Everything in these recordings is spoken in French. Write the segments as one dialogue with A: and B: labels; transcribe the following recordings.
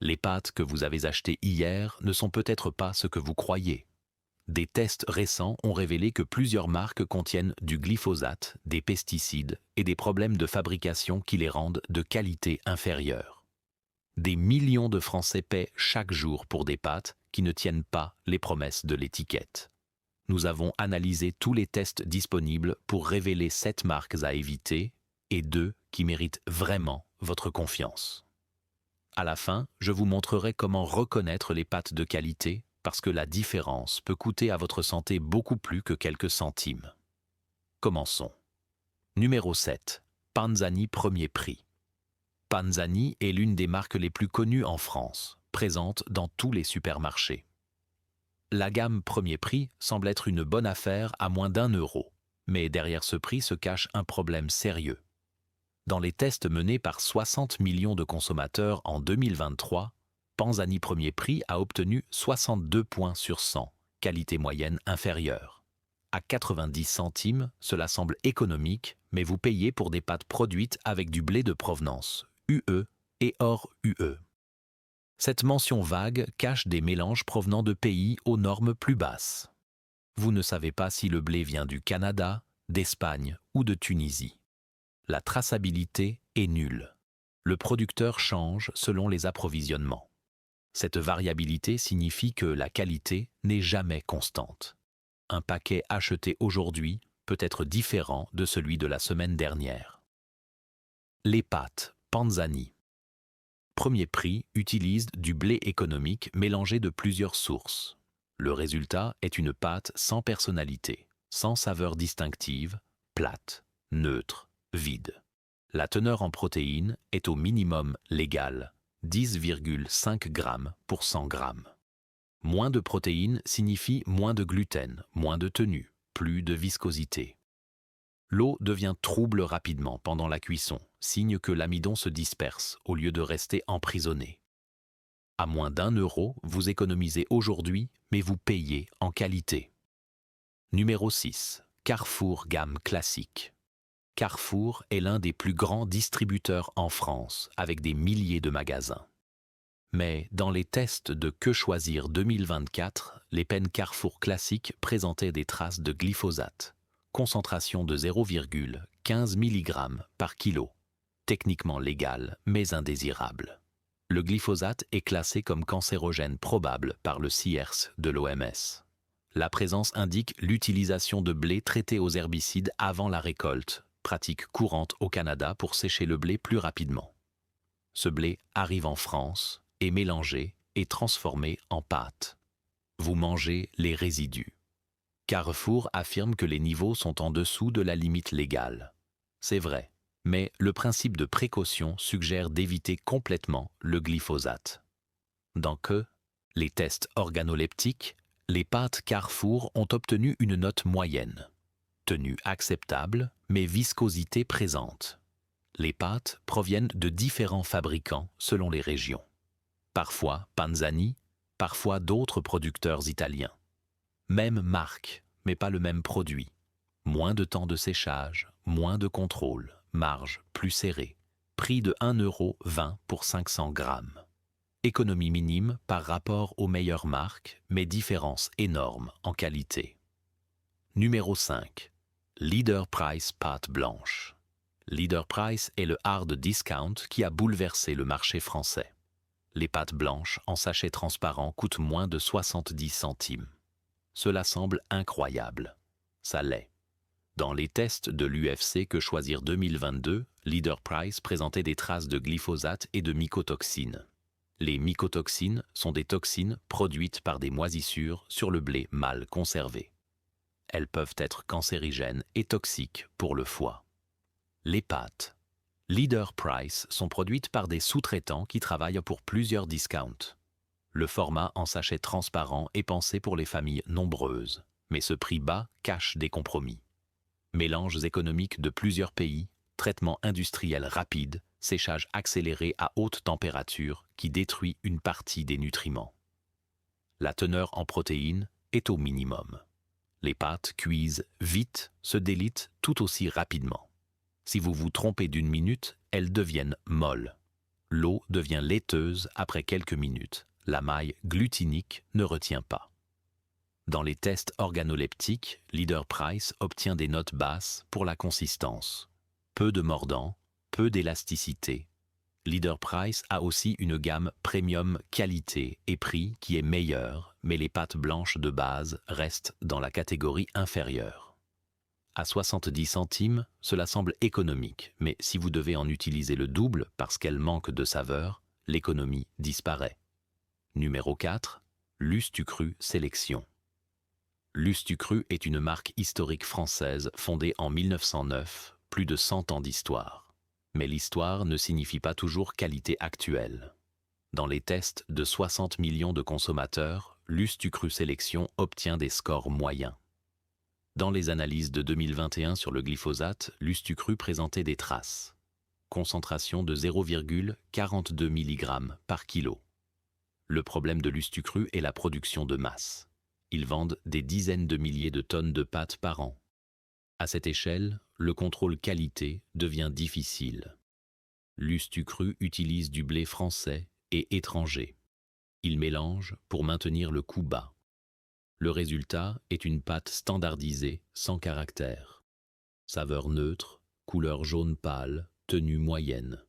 A: Les pâtes que vous avez achetées hier ne sont peut-être pas ce que vous croyez. Des tests récents ont révélé que plusieurs marques contiennent du glyphosate, des pesticides et des problèmes de fabrication qui les rendent de qualité inférieure. Des millions de Français paient chaque jour pour des pâtes qui ne tiennent pas les promesses de l'étiquette. Nous avons analysé tous les tests disponibles pour révéler 7 marques à éviter et 2 qui méritent vraiment votre confiance. À la fin, je vous montrerai comment reconnaître les pâtes de qualité parce que la différence peut coûter à votre santé beaucoup plus que quelques centimes. Commençons. Numéro 7. Panzani Premier Prix. Panzani est l'une des marques les plus connues en France, présente dans tous les supermarchés. La gamme Premier Prix semble être une bonne affaire à moins d'1 €, mais derrière ce prix se cache un problème sérieux. Dans les tests menés par 60 millions de consommateurs en 2023, Panzani Premier Prix a obtenu 62 points sur 100, qualité moyenne inférieure. À 90 centimes, cela semble économique, mais vous payez pour des pâtes produites avec du blé de provenance, UE et hors UE. Cette mention vague cache des mélanges provenant de pays aux normes plus basses. Vous ne savez pas si le blé vient du Canada, d'Espagne ou de Tunisie. La traçabilité est nulle. Le producteur change selon les approvisionnements. Cette variabilité signifie que la qualité n'est jamais constante. Un paquet acheté aujourd'hui peut être différent de celui de la semaine dernière. Les pâtes Panzani. Premier Prix utilise du blé économique mélangé de plusieurs sources. Le résultat est une pâte sans personnalité, sans saveur distinctive, plate, neutre, vide. La teneur en protéines est au minimum légale, 10,5 g pour 100 g. Moins de protéines signifie moins de gluten, moins de tenue, plus de viscosité. L'eau devient trouble rapidement pendant la cuisson, signe que l'amidon se disperse au lieu de rester emprisonné. À moins d'1 €, vous économisez aujourd'hui, mais vous payez en qualité. Numéro 6. Carrefour gamme classique. Carrefour est l'un des plus grands distributeurs en France, avec des milliers de magasins. Mais dans les tests de Que choisir 2024, les peines Carrefour classiques présentaient des traces de glyphosate, concentration de 0,15 mg par kilo, techniquement légale mais indésirable. Le glyphosate est classé comme cancérogène probable par le CIRS de l'OMS. La présence indique l'utilisation de blé traité aux herbicides avant la récolte, pratique courante au Canada pour sécher le blé plus rapidement. Ce blé arrive en France, est mélangé et transformé en pâte. Vous mangez les résidus. Carrefour affirme que les niveaux sont en dessous de la limite légale. C'est vrai, mais le principe de précaution suggère d'éviter complètement le glyphosate. Dans les tests organoleptiques, les pâtes Carrefour ont obtenu une note moyenne. Tenue acceptable, mais viscosité présente. Les pâtes proviennent de différents fabricants selon les régions. Parfois Panzani, parfois d'autres producteurs italiens. Même marque, mais pas le même produit. Moins de temps de séchage, moins de contrôle, marge plus serrée. Prix de 1,20 € pour 500 g. Économie minime par rapport aux meilleures marques, mais différence énorme en qualité. Numéro 5. Leader Price pâte blanche. Leader Price est le hard discount qui a bouleversé le marché français. Les pâtes blanches en sachet transparent coûtent moins de 70 centimes. Cela semble incroyable. Ça l'est. Dans les tests de l'UFC Que choisir 2022, Leader Price présentait des traces de glyphosate et de mycotoxines. Les mycotoxines sont des toxines produites par des moisissures sur le blé mal conservé. Elles peuvent être cancérigènes et toxiques pour le foie. Les pâtes Leader Price sont produites par des sous-traitants qui travaillent pour plusieurs discounts. Le format en sachet transparent est pensé pour les familles nombreuses, mais ce prix bas cache des compromis. Mélanges économiques de plusieurs pays, traitement industriel rapide, séchage accéléré à haute température qui détruit une partie des nutriments. La teneur en protéines est au minimum. Les pâtes cuisent vite, se délitent tout aussi rapidement. Si vous vous trompez d'1 minute, elles deviennent molles. L'eau devient laiteuse après quelques minutes. La maille glutinique ne retient pas. Dans les tests organoleptiques, Leader Price obtient des notes basses pour la consistance. Peu de mordant, peu d'élasticité. Leader Price a aussi une gamme premium qualité et prix qui est meilleure, mais les pâtes blanches de base restent dans la catégorie inférieure. À 70 centimes, cela semble économique, mais si vous devez en utiliser le double parce qu'elle manque de saveur, l'économie disparaît. Numéro 4, Lustucru Sélection. Lustucru est une marque historique française fondée en 1909, plus de 100 ans d'histoire. Mais l'histoire ne signifie pas toujours qualité actuelle. Dans les tests de 60 millions de consommateurs, Lustucru Sélection obtient des scores moyens. Dans les analyses de 2021 sur le glyphosate, Lustucru présentait des traces. Concentration de 0,42 mg par kilo. Le problème de Lustucru est la production de masse. Ils vendent des dizaines de milliers de tonnes de pâtes par an. À cette échelle, le contrôle qualité devient difficile. Lustucru utilise du blé français et étranger. Il mélange pour maintenir le coût bas. Le résultat est une pâte standardisée sans caractère. Saveur neutre, couleur jaune pâle, tenue moyenne.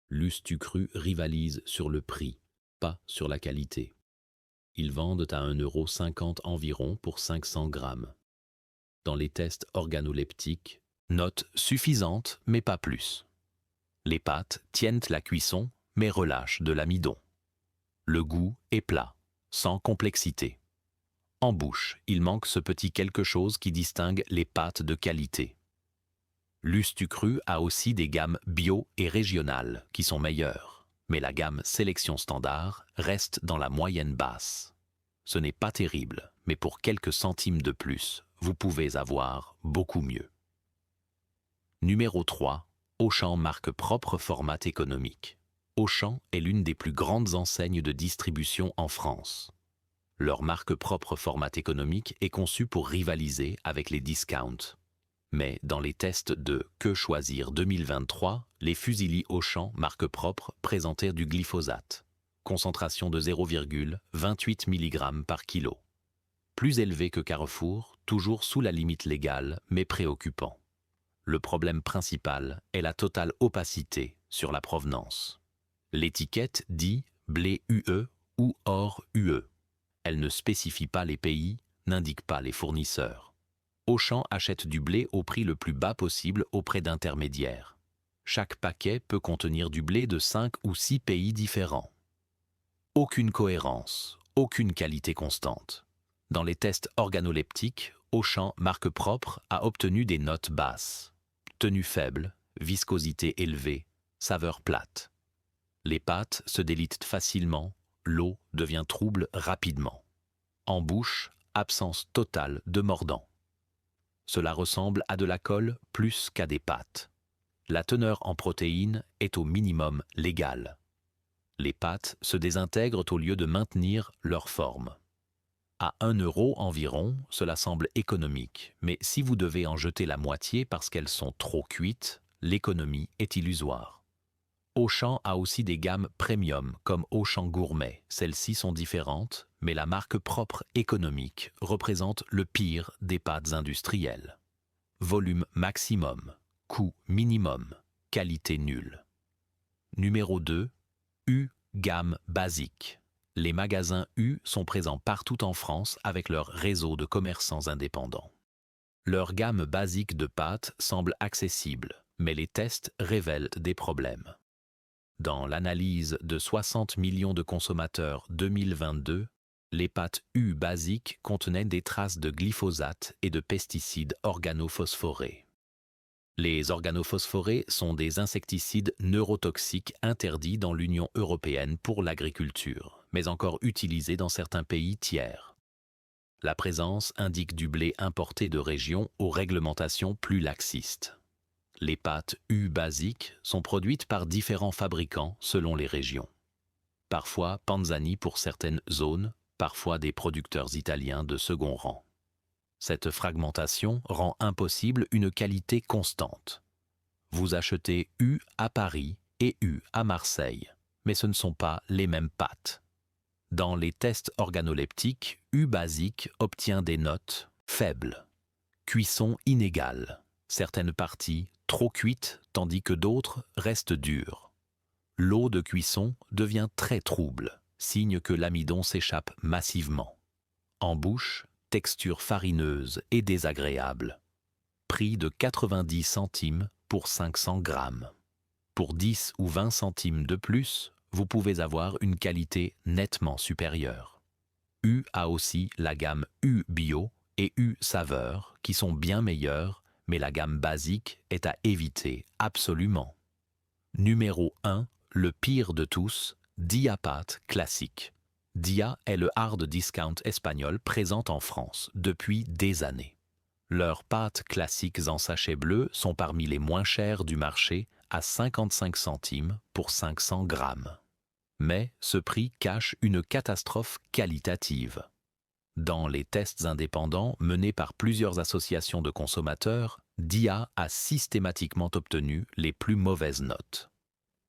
A: Lustucru rivalise sur le prix, pas sur la qualité. Ils vendent à 1,50 € environ pour 500 grammes. Dans les tests organoleptiques, note suffisante mais pas plus. Les pâtes tiennent la cuisson mais relâchent de l'amidon. Le goût est plat, sans complexité. En bouche, il manque ce petit quelque chose qui distingue les pâtes de qualité. Lustucru a aussi des gammes bio et régionales qui sont meilleures, mais la gamme sélection standard reste dans la moyenne basse. Ce n'est pas terrible, mais pour quelques centimes de plus, vous pouvez avoir beaucoup mieux. Numéro 3. Auchan marque propre format économique. Auchan est l'une des plus grandes enseignes de distribution en France. Leur marque propre format économique est conçue pour rivaliser avec les discounts. Mais dans les tests de Que choisir 2023, les fusilis Auchan marque propre présentèrent du glyphosate. Concentration de 0,28 mg par kilo. Plus élevé que Carrefour, toujours sous la limite légale, mais préoccupant. Le problème principal est la totale opacité sur la provenance. L'étiquette dit blé UE ou hors UE. Elle ne spécifie pas les pays, n'indique pas les fournisseurs. Auchan achète du blé au prix le plus bas possible auprès d'intermédiaires. Chaque paquet peut contenir du blé de 5 ou 6 pays différents. Aucune cohérence, aucune qualité constante. Dans les tests organoleptiques, Auchan marque propre a obtenu des notes basses. Tenue faible, viscosité élevée, saveur plate. Les pâtes se délitent facilement, l'eau devient trouble rapidement. En bouche, absence totale de mordant. Cela ressemble à de la colle plus qu'à des pâtes. La teneur en protéines est au minimum légale. Les pâtes se désintègrent au lieu de maintenir leur forme. À 1 € environ, cela semble économique, mais si vous devez en jeter la moitié parce qu'elles sont trop cuites, l'économie est illusoire. Auchan a aussi des gammes premium comme Auchan Gourmet. Celles-ci sont différentes, mais la marque propre économique représente le pire des pâtes industrielles. Volume maximum, coût minimum, qualité nulle. Numéro 2. U gamme basique. Les magasins U sont présents partout en France avec leur réseau de commerçants indépendants. Leur gamme basique de pâtes semble accessible, mais les tests révèlent des problèmes. Dans l'analyse de 60 millions de consommateurs 2022, les pâtes U basiques contenaient des traces de glyphosate et de pesticides organophosphorés. Les organophosphorés sont des insecticides neurotoxiques interdits dans l'Union européenne pour l'agriculture, mais encore utilisés dans certains pays tiers. La présence indique du blé importé de régions aux réglementations plus laxistes. Les pâtes U basiques sont produites par différents fabricants selon les régions. Parfois Panzani pour certaines zones, parfois des producteurs italiens de second rang. Cette fragmentation rend impossible une qualité constante. Vous achetez U à Paris et U à Marseille, mais ce ne sont pas les mêmes pâtes. Dans les tests organoleptiques, U basique obtient des notes faibles. Cuisson inégale, certaines parties trop cuites tandis que d'autres restent dures. L'eau de cuisson devient très trouble, signe que l'amidon s'échappe massivement. En bouche, texture farineuse et désagréable. Prix de 90 centimes pour 500 grammes. Pour 10 ou 20 centimes de plus, vous pouvez avoir une qualité nettement supérieure. U a aussi la gamme U Bio et U Saveur qui sont bien meilleures, mais la gamme basique est à éviter absolument. Numéro 1, le pire de tous, Dia Pâte classique. Dia est le hard discount espagnol présent en France depuis des années. Leurs pâtes classiques en sachet bleu sont parmi les moins chères du marché à 55 centimes pour 500 grammes. Mais ce prix cache une catastrophe qualitative. Dans les tests indépendants menés par plusieurs associations de consommateurs, Dia a systématiquement obtenu les plus mauvaises notes.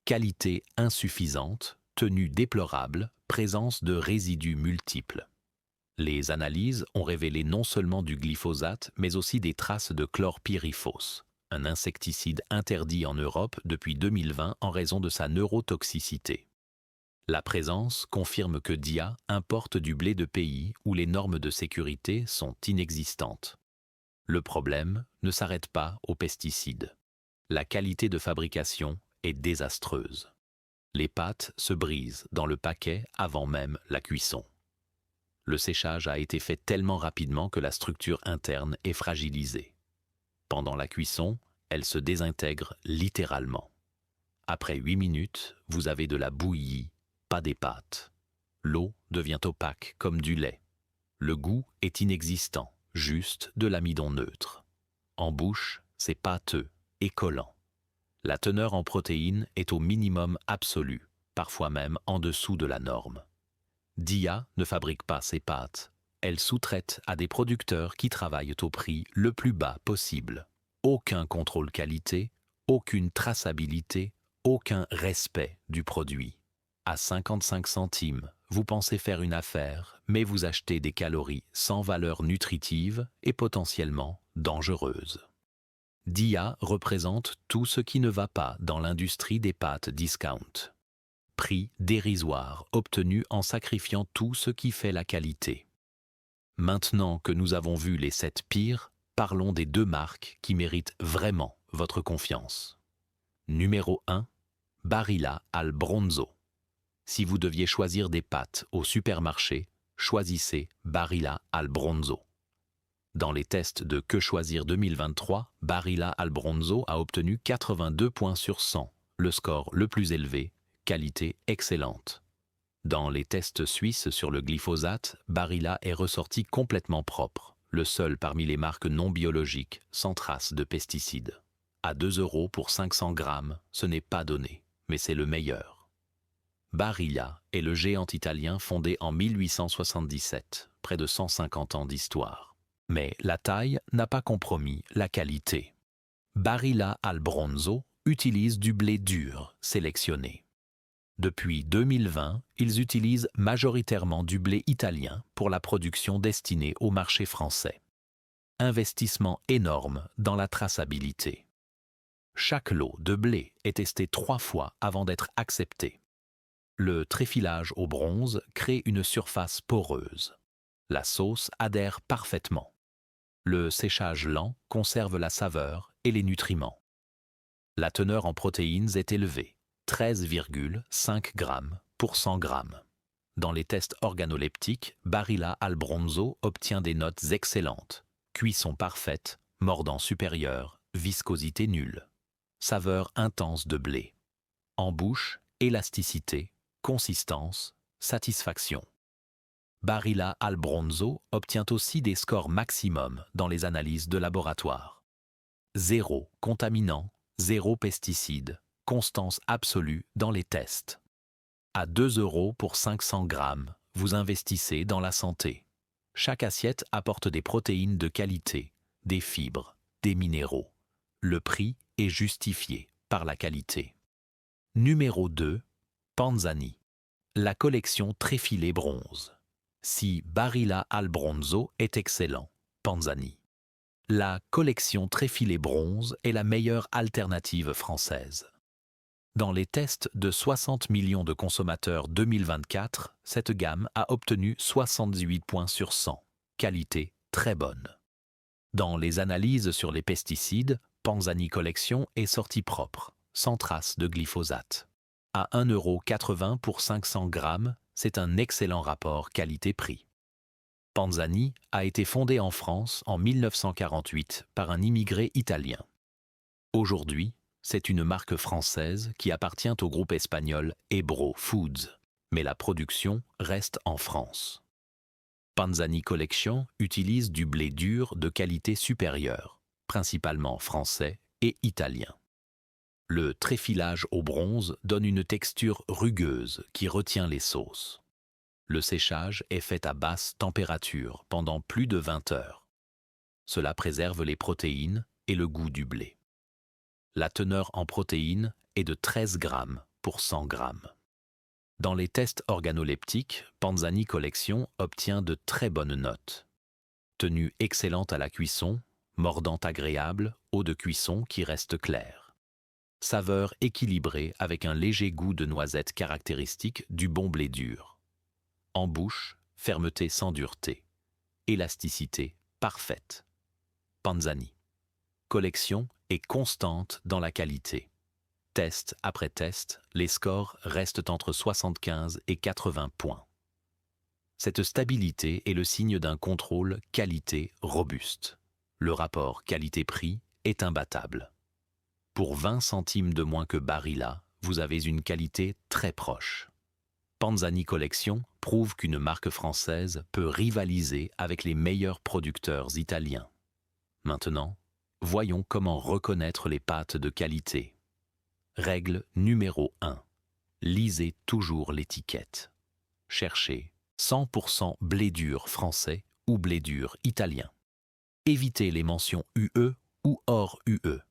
A: Qualité insuffisante, tenue déplorable, présence de résidus multiples. Les analyses ont révélé non seulement du glyphosate, mais aussi des traces de chlorpyrifos, un insecticide interdit en Europe depuis 2020 en raison de sa neurotoxicité. La présence confirme que Dia importe du blé de pays où les normes de sécurité sont inexistantes. Le problème ne s'arrête pas aux pesticides. La qualité de fabrication est désastreuse. Les pâtes se brisent dans le paquet avant même la cuisson. Le séchage a été fait tellement rapidement que la structure interne est fragilisée. Pendant la cuisson, elle se désintègre littéralement. Après 8 minutes, vous avez de la bouillie, pas des pâtes. L'eau devient opaque comme du lait. Le goût est inexistant, juste de l'amidon neutre. En bouche, c'est pâteux et collant. La teneur en protéines est au minimum absolu, parfois même en dessous de la norme. Dia ne fabrique pas ses pâtes. Elle sous-traite à des producteurs qui travaillent au prix le plus bas possible. Aucun contrôle qualité, aucune traçabilité, aucun respect du produit. À 55 centimes, vous pensez faire une affaire, mais vous achetez des calories sans valeur nutritive et potentiellement dangereuses. Dia représente tout ce qui ne va pas dans l'industrie des pâtes discount. Prix dérisoire obtenu en sacrifiant tout ce qui fait la qualité. Maintenant que nous avons vu les 7 pires, parlons des 2 marques qui méritent vraiment votre confiance. Numéro 1, Barilla al Bronzo. Si vous deviez choisir des pâtes au supermarché, choisissez Barilla al Bronzo. Dans les tests de Que choisir 2023, Barilla al Bronzo a obtenu 82 points sur 100, le score le plus élevé, qualité excellente. Dans les tests suisses sur le glyphosate, Barilla est ressorti complètement propre, le seul parmi les marques non biologiques sans trace de pesticides. À 2 € pour 500 grammes, ce n'est pas donné, mais c'est le meilleur. Barilla est le géant italien fondé en 1877, près de 150 ans d'histoire. Mais la taille n'a pas compromis la qualité. Barilla al Bronzo utilise du blé dur sélectionné. Depuis 2020, ils utilisent majoritairement du blé italien pour la production destinée au marché français. Investissement énorme dans la traçabilité. Chaque lot de blé est testé 3 fois avant d'être accepté. Le tréfilage au bronze crée une surface poreuse. La sauce adhère parfaitement. Le séchage lent conserve la saveur et les nutriments. La teneur en protéines est élevée, 13,5 grammes pour 100 grammes. Dans les tests organoleptiques, Barilla al Bronzo obtient des notes excellentes. Cuisson parfaite, mordant supérieur, viscosité nulle. Saveur intense de blé. En bouche, élasticité, consistance, satisfaction. Barilla al Bronzo obtient aussi des scores maximum dans les analyses de laboratoire. 0 contaminant, 0 pesticides, constance absolue dans les tests. À 2 € pour 500 grammes, vous investissez dans la santé. Chaque assiette apporte des protéines de qualité, des fibres, des minéraux. Le prix est justifié par la qualité. Numéro 2. Panzani. La collection tréfilée bronze. Si Barilla al Bronzo est excellent, Panzani. La collection tréfilée bronze est la meilleure alternative française. Dans les tests de 60 millions de consommateurs 2024, cette gamme a obtenu 78 points sur 100. Qualité très bonne. Dans les analyses sur les pesticides, Panzani Collection est sortie propre, sans trace de glyphosate. À 1,80 € pour 500 grammes, c'est un excellent rapport qualité-prix. Panzani a été fondée en France en 1948 par un immigré italien. Aujourd'hui, c'est une marque française qui appartient au groupe espagnol Ebro Foods, mais la production reste en France. Panzani Collection utilise du blé dur de qualité supérieure, principalement français et italien. Le tréfilage au bronze donne une texture rugueuse qui retient les sauces. Le séchage est fait à basse température pendant plus de 20 heures. Cela préserve les protéines et le goût du blé. La teneur en protéines est de 13 grammes pour 100 grammes. Dans les tests organoleptiques, Panzani Collection obtient de très bonnes notes. Tenue excellente à la cuisson, mordante agréable, eau de cuisson qui reste claire. Saveur équilibrée avec un léger goût de noisette caractéristique du bon blé dur. En bouche, fermeté sans dureté. Élasticité parfaite. Panzani Collection est constante dans la qualité. Test après test, les scores restent entre 75 et 80 points. Cette stabilité est le signe d'un contrôle qualité robuste. Le rapport qualité-prix est imbattable. Pour 20 centimes de moins que Barilla, vous avez une qualité très proche. Panzani Collection prouve qu'une marque française peut rivaliser avec les meilleurs producteurs italiens. Maintenant, voyons comment reconnaître les pâtes de qualité. Règle numéro 1. Lisez toujours l'étiquette. Cherchez 100% blé dur français ou blé dur italien. Évitez les mentions UE ou hors UE.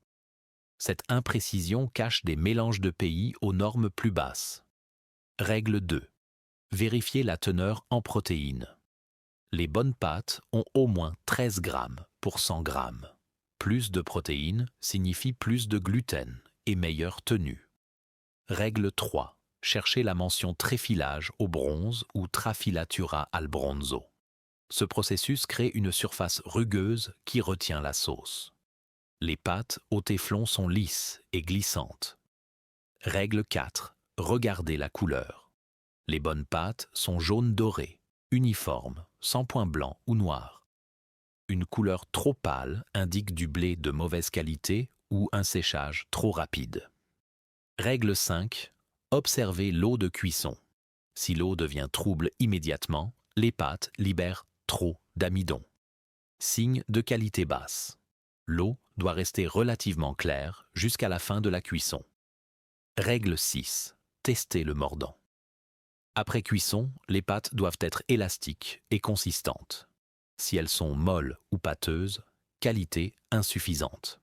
A: Cette imprécision cache des mélanges de pays aux normes plus basses. Règle 2. Vérifiez la teneur en protéines. Les bonnes pâtes ont au moins 13 grammes pour 100 grammes. Plus de protéines signifie plus de gluten et meilleure tenue. Règle 3. Cherchez la mention tréfilage au bronze ou trafilatura al bronzo. Ce processus crée une surface rugueuse qui retient la sauce. Les pâtes au téflon sont lisses et glissantes. Règle 4. Regardez la couleur. Les bonnes pâtes sont jaune doré, uniformes, sans points blancs ou noirs. Une couleur trop pâle indique du blé de mauvaise qualité ou un séchage trop rapide. Règle 5. Observez l'eau de cuisson. Si l'eau devient trouble immédiatement, les pâtes libèrent trop d'amidon. Signe de qualité basse. L'eau doit rester relativement claire jusqu'à la fin de la cuisson. Règle 6. Testez le mordant. Après cuisson, les pâtes doivent être élastiques et consistantes. Si elles sont molles ou pâteuses, qualité insuffisante.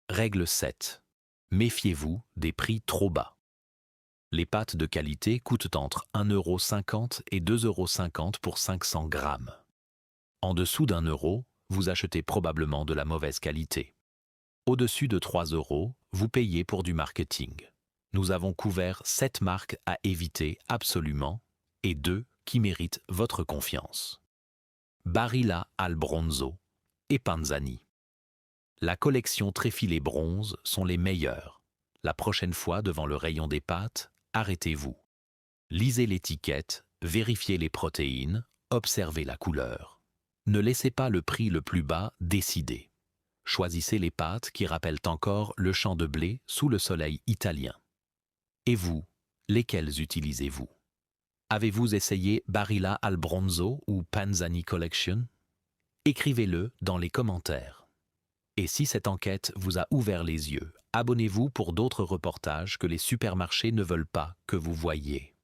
A: Règle 7. Méfiez-vous des prix trop bas. Les pâtes de qualité coûtent entre 1,50 € et 2,50 € pour 500 grammes. En dessous d'1 €, vous achetez probablement de la mauvaise qualité. Au-dessus de 3 €, vous payez pour du marketing. Nous avons couvert 7 marques à éviter absolument et 2 qui méritent votre confiance. Barilla al Bronzo et Panzani. La collection tréfilée bronze sont les meilleures. La prochaine fois devant le rayon des pâtes, arrêtez-vous. Lisez l'étiquette, vérifiez les protéines, observez la couleur. Ne laissez pas le prix le plus bas décider. Choisissez les pâtes qui rappellent encore le champ de blé sous le soleil italien. Et vous, lesquelles utilisez-vous? Avez-vous essayé Barilla al Bronzo ou Panzani Collection? Écrivez-le dans les commentaires. Et si cette enquête vous a ouvert les yeux, abonnez-vous pour d'autres reportages que les supermarchés ne veulent pas que vous voyiez.